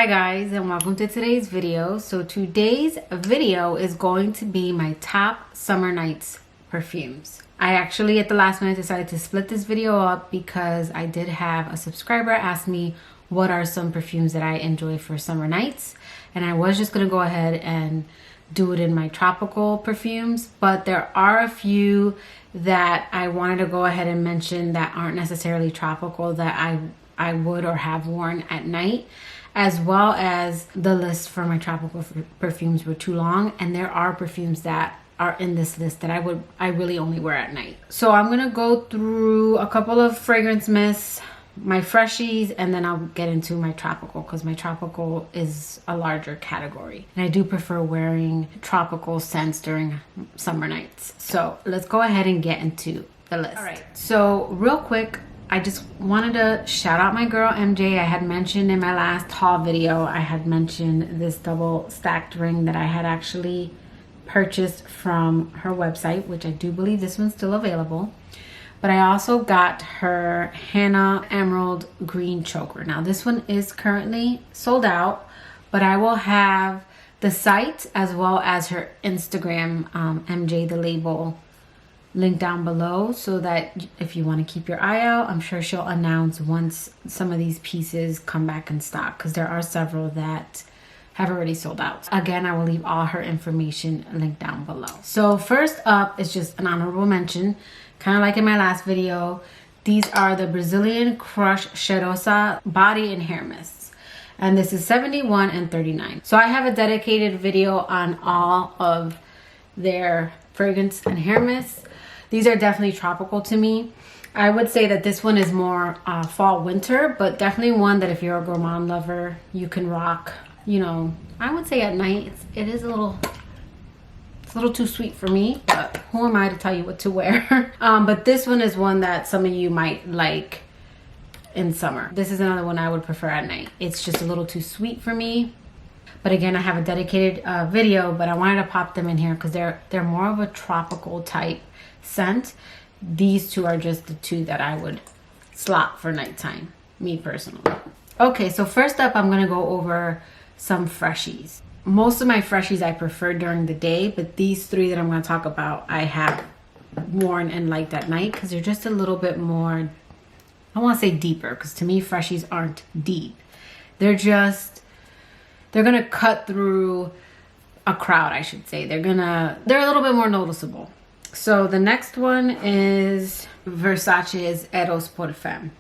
Hi guys, and welcome to today's video. So today's video is going to be my top summer nights perfumes. I actually at the last minute decided to split this video up because I did have a subscriber ask me what are some perfumes that I enjoy for summer nights, and I was just gonna go ahead and do it in my tropical perfumes, but there are a few that I wanted to go ahead and mention that aren't necessarily tropical that I would or have worn at night, as well as the list for my tropical perfumes were too long, and there are perfumes that are in this list that I really only wear at night. So I'm gonna go through a couple of fragrance mists, my freshies, and then I'll get into my tropical because my tropical is a larger category and I do prefer wearing tropical scents during summer nights. So let's go ahead and get into the list. All right, so real quick, I just wanted to shout out my girl MJ. I had mentioned in my last haul video, I had mentioned this double stacked ring that I had actually purchased from her website, which I do believe this one's still available. But I also got her Hannah Emerald Green Choker. Now this one is currently sold out, but I will have the site as well as her Instagram, MJ the Label, link down below, so that if you want to keep your eye out, I'm sure she'll announce once some of these pieces come back in stock, because there are several that have already sold out. Again, I will leave all her information linked down below. So first up is just an honorable mention, kind of like in my last video. These are the Brazilian Crush Cheirosa Body and Hair Mists, and this is 71 and 39. So I have a dedicated video on all of their fragrance and hair mists. These are definitely tropical to me. I would say that this one is more fall winter, but definitely one that if you're a gourmand lover, you can rock. You know, I would say at night it's a little too sweet for me, but who am I to tell you what to wear? But this one is one that some of you might like in summer. This is another one I would prefer at night. It's just a little too sweet for me. But again, I have a dedicated video, but I wanted to pop them in here because they're more of a tropical type scent. These two are just the two that I would slot for nighttime, me personally. Okay, so first up, I'm gonna go over some freshies. Most of my freshies I prefer during the day, but these three that I'm gonna talk about, I have worn and liked at night because they're just a little bit more, I wanna say deeper, because to me, freshies aren't deep. They're gonna cut through a crowd, I should say. They're a little bit more noticeable. So the next one is Versace's Eros por Femme.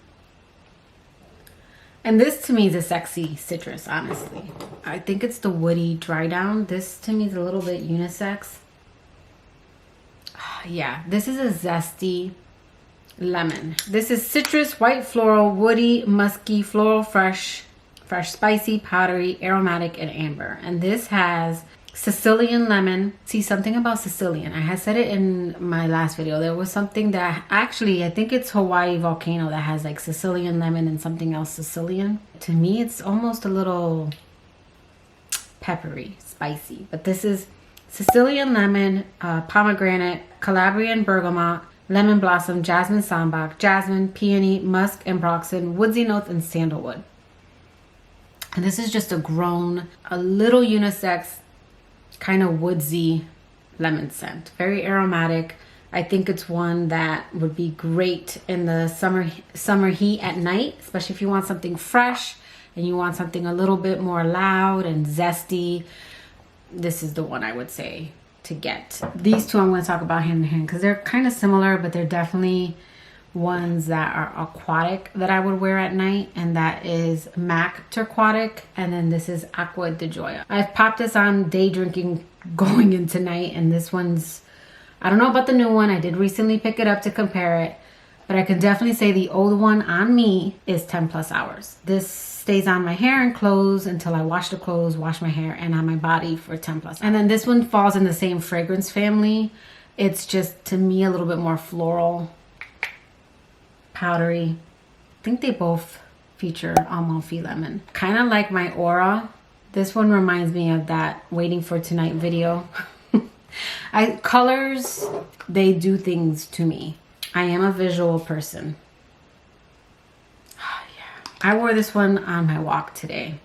And this to me is a sexy citrus, honestly. I think it's the woody dry down. This to me is a little bit unisex. Yeah, this is a zesty lemon. This is citrus, white floral, woody, musky, floral, fresh, spicy, powdery, aromatic, and amber. And this has Sicilian lemon. See, something about Sicilian, I had said it in my last video. There was something that actually, I think it's Hawaii Volcano that has like Sicilian lemon and something else Sicilian. To me, it's almost a little peppery, spicy. But this is Sicilian lemon, pomegranate, Calabrian bergamot, lemon blossom, jasmine sambac, jasmine, peony, musk, and ambroxan, woodsy notes, and sandalwood. And this is just a little unisex, kind of woodsy lemon scent. Very aromatic. I think it's one that would be great in the summer heat at night, especially if you want something fresh and you want something a little bit more loud and zesty. This is the one I would say to get. These two I'm going to talk about hand in hand because they're kind of similar, but they're definitely ones that are aquatic that I would wear at night, and that is MAC Turquatic, and then this is Aqua de Joya. I've popped this on day drinking going into night, and this one's, I don't know about the new one. I did recently pick it up to compare it, but I can definitely say the old one on me is 10 plus hours. This stays on my hair and clothes until I wash the clothes, wash my hair, and on my body for 10 plus hours. And then this one falls in the same fragrance family. It's just, to me, a little bit more floral, powdery. I think they both feature Amalfi lemon. Kind of like my Aura. This one reminds me of that Waiting for Tonight video. Colors, they do things to me. I am a visual person. Yeah. I wore this one on my walk today.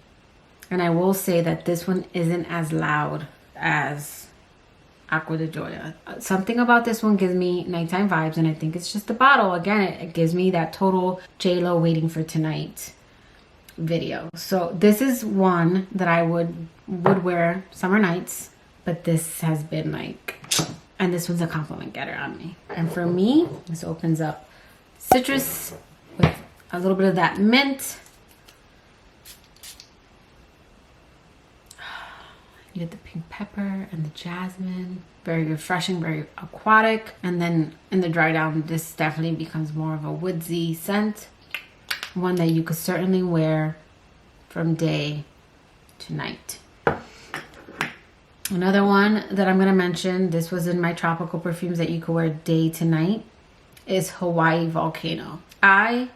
And I will say that this one isn't as loud as Aqua de Joya. Something about this one gives me nighttime vibes, and I think it's just the bottle. Again, it gives me that total J-Lo Waiting for Tonight video. So this is one that I would wear summer nights, but this has been like, and this one's a compliment getter on me. And for me, this opens up citrus with a little bit of that mint. You get the pink pepper and the jasmine. Very refreshing, very aquatic. And then in the dry down, this definitely becomes more of a woodsy scent. One that you could certainly wear from day to night. Another one that I'm going to mention, this was in my tropical perfumes that you could wear day to night, is Hawaii Volcano. I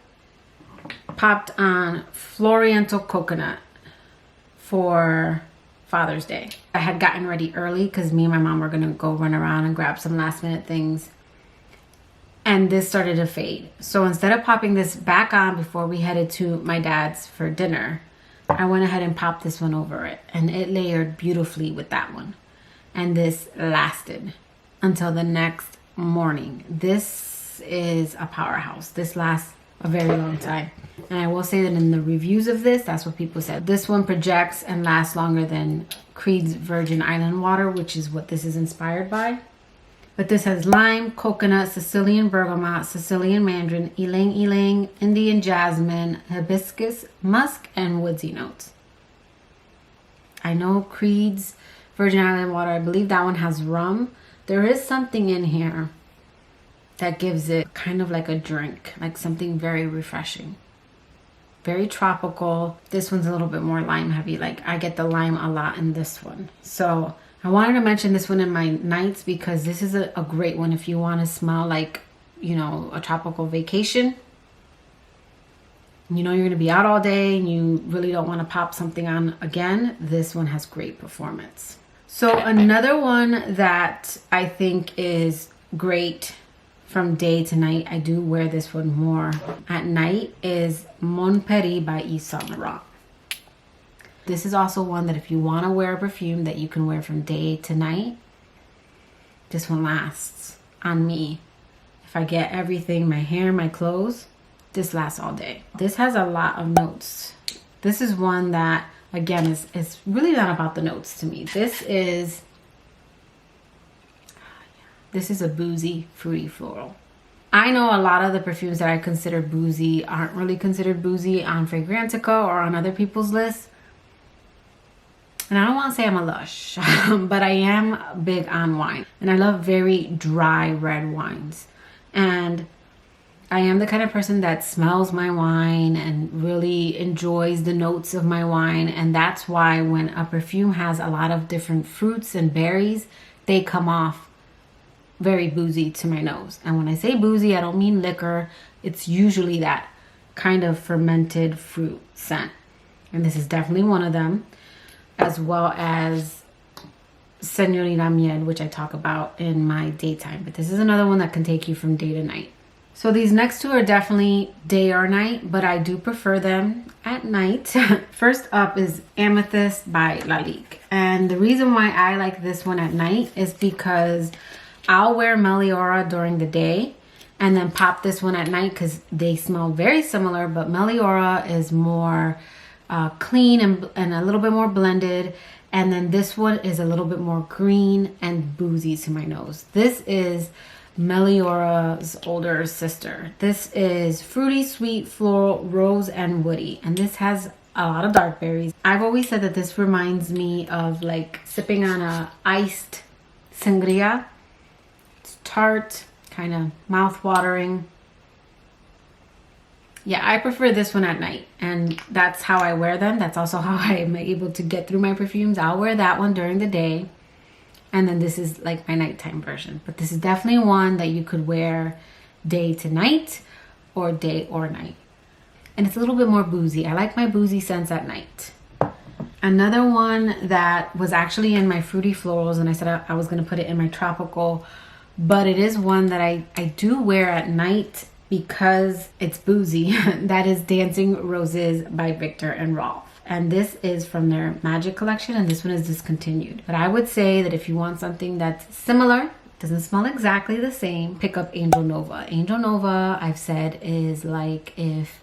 popped on Floriental Coconut for Father's Day. I had gotten ready early because me and my mom were going to go run around and grab some last minute things. And this started to fade. So instead of popping this back on before we headed to my dad's for dinner, I went ahead and popped this one over it. And it layered beautifully with that one. And this lasted until the next morning. This is a powerhouse. This lasts a very long time. And I will say that in the reviews of this, that's what people said. This one projects and lasts longer than Creed's Virgin Island Water, which is what this is inspired by. But this has lime, coconut, Sicilian bergamot, Sicilian mandarin, ylang ylang, Indian jasmine, hibiscus, musk, and woodsy notes. I know Creed's Virgin Island Water, I believe that one has rum. There is something in here that gives it kind of like a drink, like something very refreshing. Very tropical. This one's a little bit more lime heavy. Like I get the lime a lot in this one. So I wanted to mention this one in my nights because this is a great one if you want to smell like, you know, a tropical vacation. You know you're going to be out all day and you really don't want to pop something on again. This one has great performance. So another one that I think is great from day to night, I do wear this one more at night, is Mon Peri by Yves Saint Laurent. This is also one that if you want to wear a perfume that you can wear from day to night, this one lasts on me. If I get everything, my hair, my clothes, this lasts all day. This has a lot of notes. This is one that, again, is really not about the notes to me. This is a boozy, fruity floral. I know a lot of the perfumes that I consider boozy aren't really considered boozy on Fragrantica or on other people's lists. And I don't want to say I'm a lush, but I am big on wine. And I love very dry red wines. And I am the kind of person that smells my wine and really enjoys the notes of my wine. And that's why when a perfume has a lot of different fruits and berries, they come off very boozy to my nose. And when I say boozy, I don't mean liquor. It's usually that kind of fermented fruit scent. And this is definitely one of them, as well as Señorita Miel, which I talk about in my daytime. But this is another one that can take you from day to night. So these next two are definitely day or night, but I do prefer them at night. First up is Amethyst by Lalique. And the reason why I like this one at night is because I'll wear Meliora during the day and then pop this one at night because they smell very similar, but Meliora is more clean and a little bit more blended. And then this one is a little bit more green and boozy to my nose. This is Meliora's older sister. This is fruity, sweet, floral, rose, and woody. And this has a lot of dark berries. I've always said that this reminds me of like sipping on a iced sangria. It's tart, kind of mouth-watering. Yeah, I prefer this one at night, and that's how I wear them. That's also how I am able to get through my perfumes. I'll wear that one during the day, and then this is like my nighttime version. But this is definitely one that you could wear day to night or day or night. And it's a little bit more boozy. I like my boozy scents at night. Another one that was actually in my fruity florals, and I said I was going to put it in my tropical, but it is one that I do wear at night because it's boozy. That is Dancing Roses by Victor and Rolf. And this is from their Magic collection, and this one is Discontinued. But I would say that if you want something that's similar, doesn't smell exactly the same, pick up Angel Nova. Angel Nova, I've said, is like if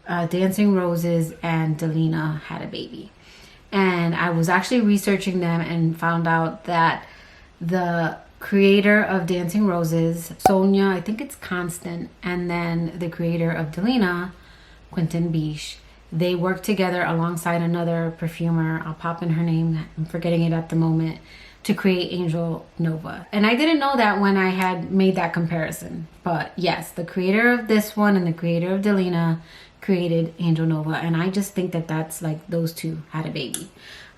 Dancing Roses and Delina had a baby. And I was actually researching them and found out that the creator of Dancing Roses, Sonia, I think it's Constant, and then the creator of Delina, Quentin Biche, they work together alongside another perfumer. I'll pop in her name, I'm forgetting it at the moment, to create Angel Nova. And I didn't know that when I had made that comparison. But yes, the creator of this one and the creator of Delina created Angel Nova. And I just think that that's like those two had a baby.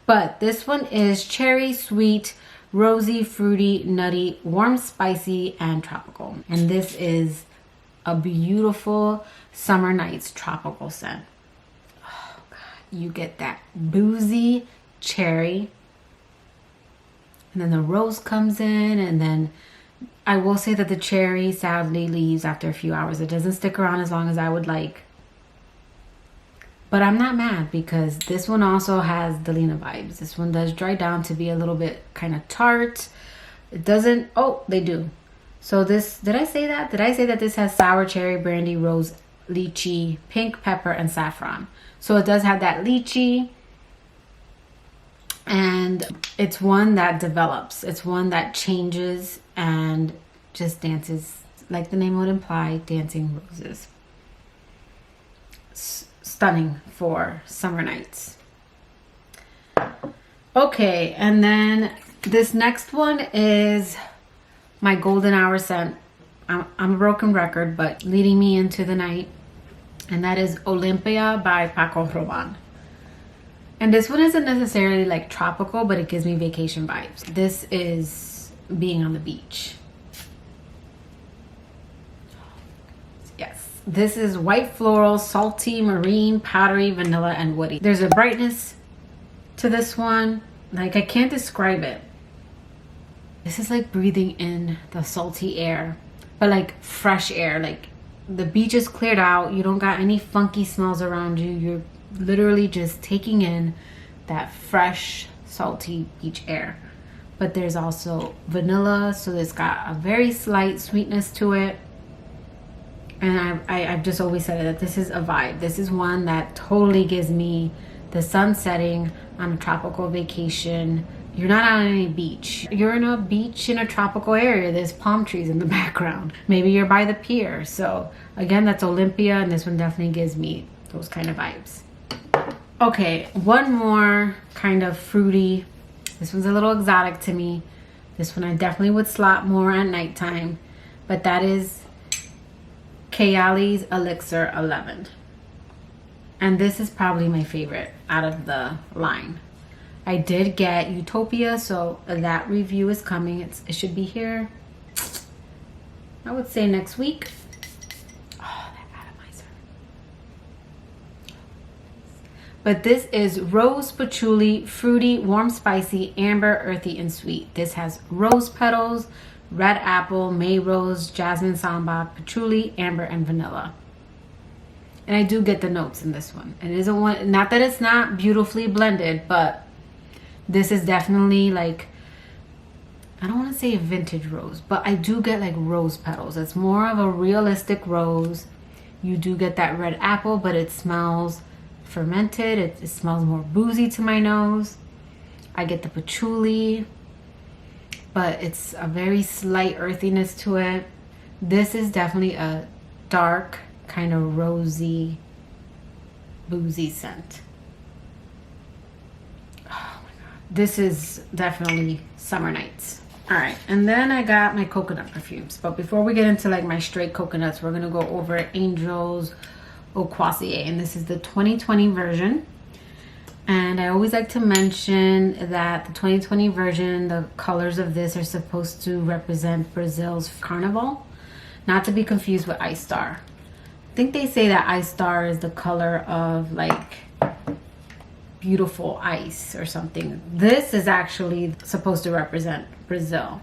But this one is cherry, sweet, rosy, fruity, nutty, warm, spicy, and tropical. And this is a beautiful Summer Nights tropical scent. You get that boozy cherry, and then the rose comes in, and then I will say that the cherry sadly leaves after a few hours. It doesn't stick around as long as I would like, but I'm not mad because this one also has Delina vibes. This one does dry down to be a little bit kind of tart. It doesn't, oh, they do. So this, did I say that? Did I say that this has sour cherry, brandy, rose, lychee, pink pepper, and saffron? So it does have that lychee, and it's one that develops. It's one that changes and just dances, like the name would imply, Dancing Roses. Stunning for summer nights. Okay, and then this next one is my golden hour scent. I'm a broken record, but leading me into the night. And that is Olympia by Paco Rabanne. And this one isn't necessarily like tropical, but it gives me vacation vibes. This is being on the beach. Yes. This is white floral, salty, marine, powdery, vanilla, and woody. There's a brightness to this one. Like, I can't describe it. This is like breathing in the salty air, but like fresh air. Like, the beach is cleared out. You don't got any funky smells around you. You're literally just taking in that fresh, salty beach air. But there's also vanilla, so it's got a very slight sweetness to it. And I've just always said it, that this is a vibe. This is one that totally gives me the sun setting on a tropical vacation. You're not on any beach. You're in a beach in a tropical area. There's palm trees in the background. Maybe you're by the pier. So again, that's Olympia, and this one definitely gives me those kind of vibes. Okay, one more kind of fruity. This one's a little exotic to me. This one I definitely would slot more at nighttime, but that is Kayali's Elixir 11. And this is probably my favorite out of the line. I did get Utopia, so that review is coming. It should be here, I would say, next week. Oh, that atomizer. But this is rose, patchouli, fruity, warm, spicy, amber, earthy, and sweet. This has rose petals, red apple, May rose, jasmine sambac, patchouli, amber, and vanilla. And I do get the notes in this one. And it isn't one, not that it's not beautifully blended, but this is definitely like, I don't want to say a vintage rose, but I do get like rose petals. It's more of a realistic rose. You do get that red apple, but it smells fermented. It smells more boozy to my nose. I get the patchouli, but it's a very slight earthiness to it. This is definitely a dark, kind of rosy, boozy scent. This is definitely summer nights. All right, and then I got my coconut perfumes. But before we get into like my straight coconuts, we're gonna go over Angel's Okwasie, and this is the 2020 version. And I always like to mention that the 2020 version, the colors of this are supposed to represent Brazil's carnival, not to be confused with Ice Star. I think they say that Ice Star is the color of like beautiful ice or something. This is actually supposed to represent Brazil.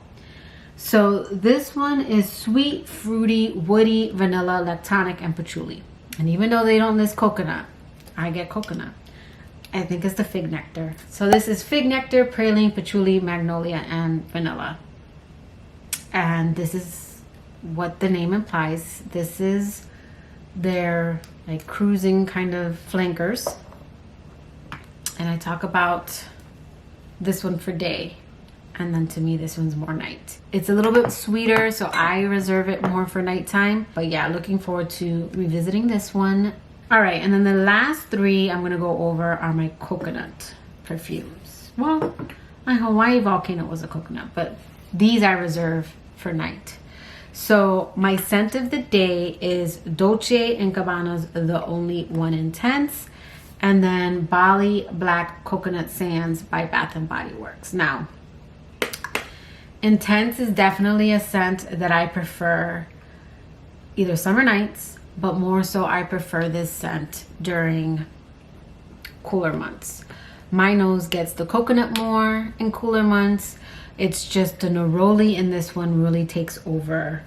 So this one is sweet, fruity, woody, vanilla, lactonic, and patchouli. And even though they don't list coconut, I get coconut. I think it's the fig nectar. So this is fig nectar, praline, patchouli, magnolia, and vanilla. And this is what the name implies. This is their like cruising kind of flankers. And I talk about this one for day. And then to me, this one's more night. It's a little bit sweeter, so I reserve it more for nighttime. But yeah, looking forward to revisiting this one. All right, and then the last three I'm gonna go over are my coconut perfumes. Well, my Hawaii Volcano was a coconut, but these I reserve for night. So my scent of the day is Dolce & Gabbana's The Only One Intense, and then Bali Black Coconut Sands by Bath & Body Works. Now, Intense is definitely a scent that I prefer either summer nights, but more so I prefer this scent during cooler months. My nose gets the coconut more in cooler months. It's just the neroli in this one really takes over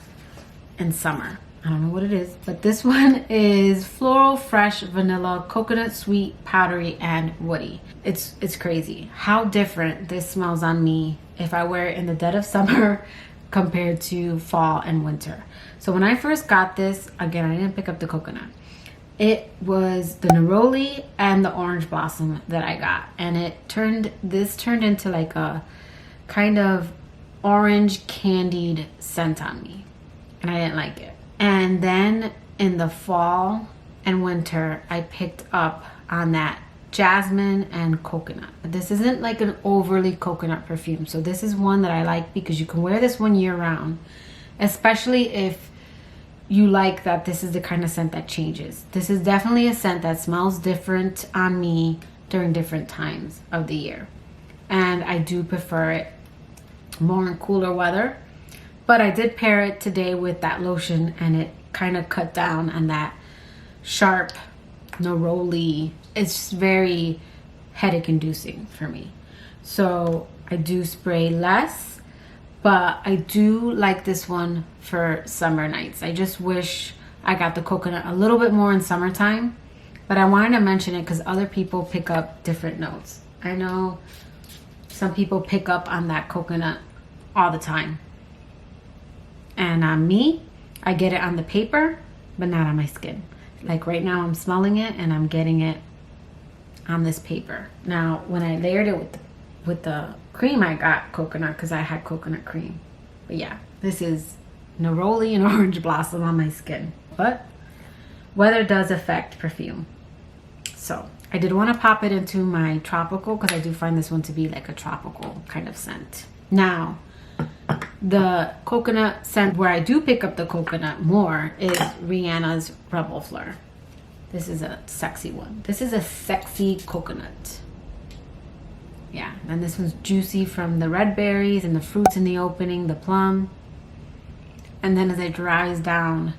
in summer. I don't know what it is, but this one is floral, fresh, vanilla, coconut, sweet, powdery, and woody. It's crazy how different this smells on me if I wear it in the dead of summer compared to fall and winter. So when I first got this, again, I didn't pick up the coconut. It was the neroli and the orange blossom that I got, and this turned into like a kind of orange candied scent on me, and I didn't like it. And then in the fall and winter, I picked up on that jasmine and coconut. This isn't like an overly coconut perfume, so this is one that I like because you can wear this one year round, especially if you like that this is the kind of scent that changes. This is definitely a scent that smells different on me during different times of the year, and I do prefer it more in cooler weather. But I did pair it today with that lotion, and it kind of cut down on that sharp neroli. It's just very headache inducing for me. So I do spray less, but I do like this one for summer nights. I just wish I got the coconut a little bit more in summertime, but I wanted to mention it because other people pick up different notes. I know some people pick up on that coconut all the time. And on me, I get it on the paper, but not on my skin. Like right now I'm smelling it and I'm getting it on this paper. Now, when I layered it with the cream, I got coconut because I had coconut cream. But yeah, this is neroli and orange blossom on my skin. But weather does affect perfume. So I did want to pop it into my tropical because I do find this one to be like a tropical kind of scent. Now, the coconut scent where I do pick up the coconut more is Rihanna's Rebel Fleur. This is a sexy one. This is a sexy coconut. Yeah, and this one's juicy from the red berries and the fruits in the opening, the plum. And then as it dries down,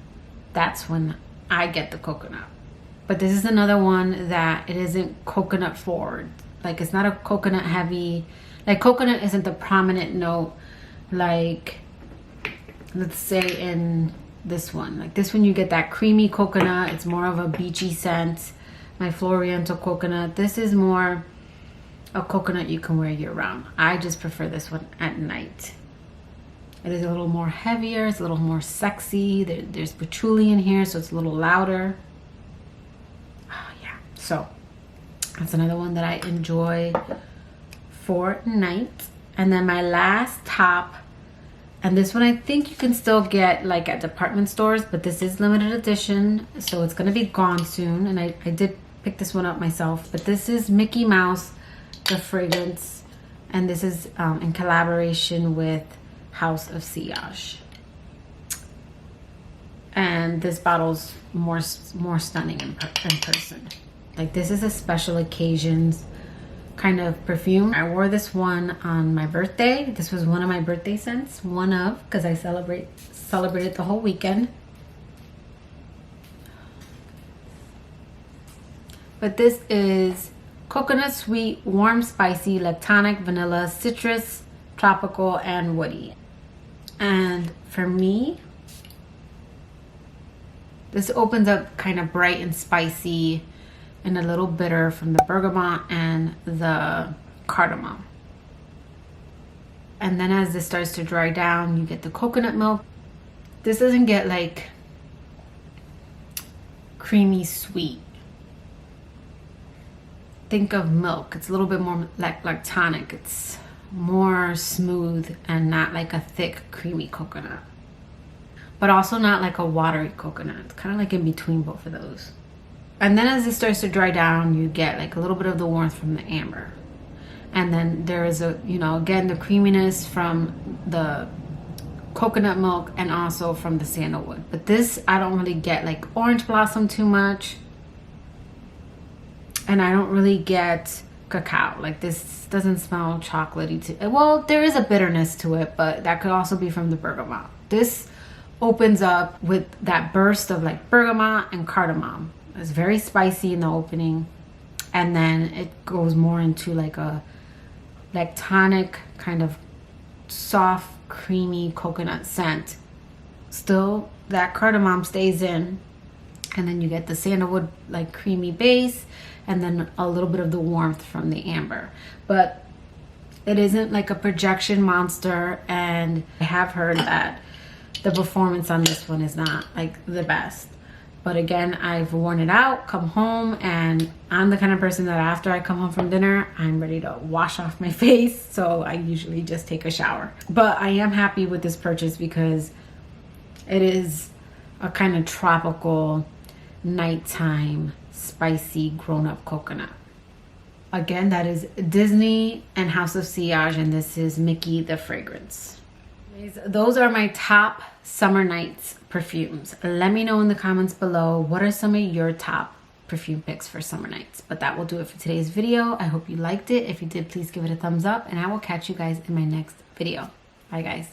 that's when I get the coconut. But this is another one that it isn't coconut forward. Like it's not a coconut heavy, like coconut isn't the prominent note like let's say in this one. Like this one you get that creamy coconut. It's more of a beachy scent. My Floriental coconut. This is more a coconut you can wear year round. I just prefer this one at night. It is a little more heavier. It's a little more sexy. There's patchouli in here, so it's a little louder. Oh, yeah. So that's another one that I enjoy for night. And then my last top, and this one I think you can still get like at department stores, but this is limited edition, so it's gonna be gone soon. And I did pick this one up myself, but this is Mickey Mouse, the fragrance, and this is in collaboration with House of Sillage. And this bottle's more stunning in person. Like this is a special occasions kind of perfume. I wore this one on my birthday. This was one of my birthday scents, because I celebrated the whole weekend. But this is coconut sweet, warm, spicy, lactonic, vanilla, citrus, tropical, and woody. And for me, this opens up kind of bright and spicy, and a little bitter from the bergamot and the cardamom. And then as this starts to dry down, you get the coconut milk. This doesn't get like creamy sweet. Think of milk. It's a little bit more like lactonic. It's more smooth and not like a thick creamy coconut, but also not like a watery coconut. It's kind of like in between both of those. And then as it starts to dry down, you get like a little bit of the warmth from the amber. And then there is a, you know, again, the creaminess from the coconut milk and also from the sandalwood. But this, I don't really get like orange blossom too much. And I don't really get cacao. Like this doesn't smell chocolatey to, well, there is a bitterness to it, but that could also be from the bergamot. This opens up with that burst of like bergamot and cardamom. It's very spicy in the opening, and then it goes more into like a lactonic kind of soft creamy coconut scent. Still that cardamom stays in, and then you get the sandalwood like creamy base, and then a little bit of the warmth from the amber. But it isn't like a projection monster, and I have heard that the performance on this one is not like the best. But again, I've worn it out, come home, and I'm the kind of person that after I come home from dinner, I'm ready to wash off my face. So I usually just take a shower. But I am happy with this purchase because it is a kind of tropical, nighttime, spicy, grown-up coconut. Again, that is Disney and House of Sillage, and this is Mickey the Fragrance. Those are my top summer nights perfumes. Let me know in the comments below, what are some of your top perfume picks for summer nights? But that will do it for today's video. I hope you liked it. If you did, please give it a thumbs up, and I will catch you guys in my next video. Bye guys.